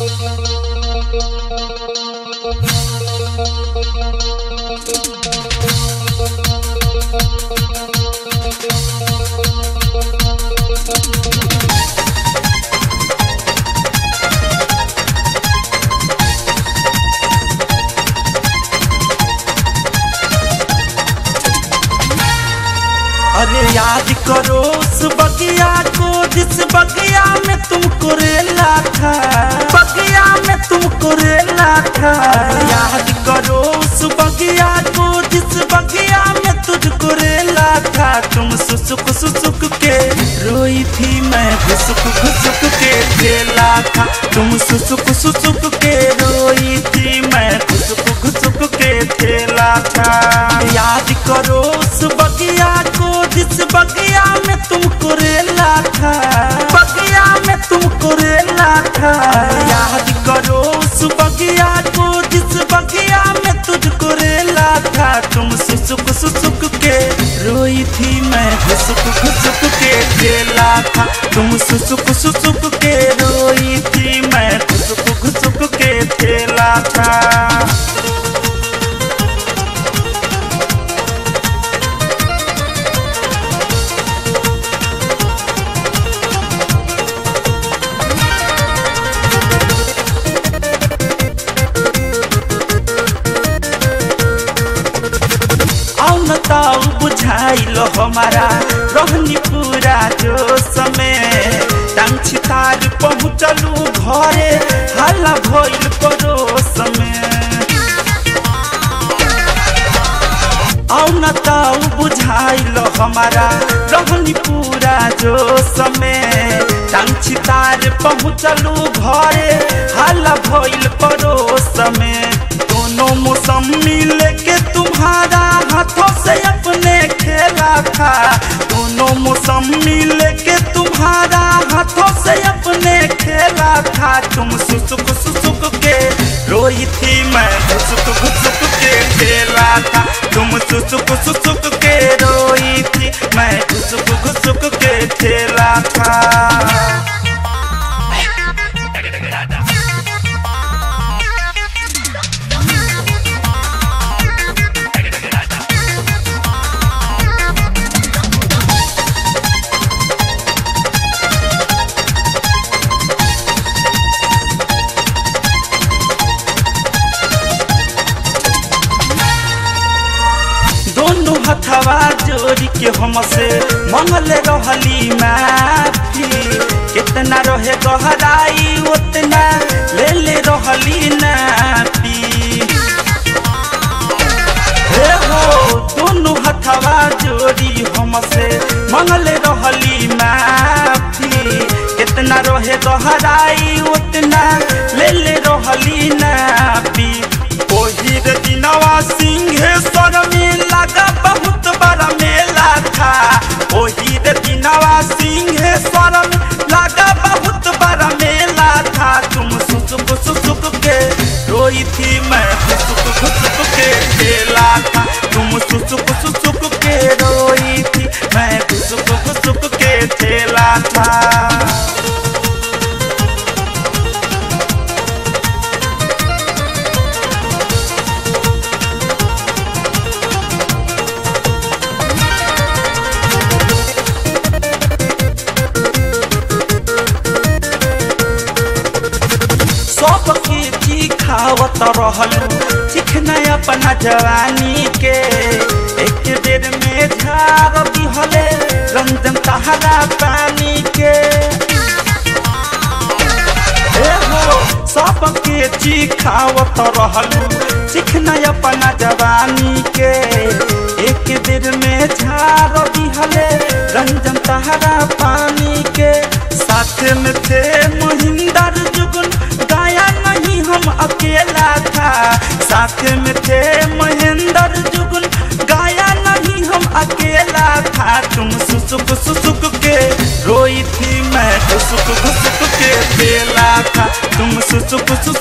अरे याद करो उस बगिया को जिस बगिया में तुमको रेला था, बगिया में तुमको रेला था। याद करो उस बगिया को जिस बगिया में तुझको रेला था। तुम सुसुक सुसुक के रोई थी, मैं घुसुक घुसुक के खेला था। तुम सुसुक सुसुक के रोई थी, मैं घुसुक घुसुक के खेला था। याद करो उस बगिया को जिस बगिया में तुमको रेला था, बगिया में तुमको रेला था। याद करो उस बगिया को जिस बगिया में तुझको रेला था। तुम सुसुक सुसुक के रोई थी, मैं घुसुक घुसुक के खेला था। तुम सुसुक सुसुक के रोई थी, मैं घुसुक घुसुक के खेला था। ताऊ बुझाइलो हमारा रहनी पूरा जो समय। टांग छितार पहुँचलू घरे, हल्ला भइल पड़ोस में। आओ न ताऊ बुझाइलो हमारा रहनी पूरा जो समय। टांग छितार पहुँचलू घरे, हल्ला भइल पड़ोस में। दोनों मौसमी लेके तुम्हारा हाथों से अपने खेला था। दोनों मौसमी लेके तुम्हारा हाथों से अपने खेला था। तुम सुसुक सुसुक के रोई थी, मैं घुसुक घुसुक के खेला था। तुम सुसुक सुसुक के रोई थी, मैं घुसुक घुसुक के खेला था। हथवा जोड़ी के हमसे मंगले रहली माफी। कितना रहे गहराई उतना ले ले रहली नापी। हे हो दोनों हथवा जोड़ी हमसे मंगले रहली माफी। कितना रहे गहराई उतना ले ले रहली नापी। ओही रे दिनवा सिंहेश्वर में लगा बहुत बड़ा मेला था। ओही रे दिनवा सिंहेश्वर में लगा बहुत बड़ा मेला था। तुम सुसुक सुसुक के रोई थी, मैं घुसुक घुसुक के खेला था। तुम सुसुक सुसुक के रोई थी, मैं घुसुक घुसुक के खेला था। सबके जी खावत रहलू, चिखना अपना जवानी के। एक देर में झाड़ दिहले रंजन तहरा पानी के। सबके जी खावत रहलू, चिखना अपना जवानी के। एक देर में झाड़ दिहले रंजन तहरा पानी के। साथ में थे महिंदर जुगन, गाया नहीं हम अकेला था। साथ में थे महेंद्र जुगन, गाया नहीं हम अकेला था। तुम सुसुक सुसुक के रोई थी, मैं घुसुक घुसुक के खेला था। तुम सुसुक सुसुक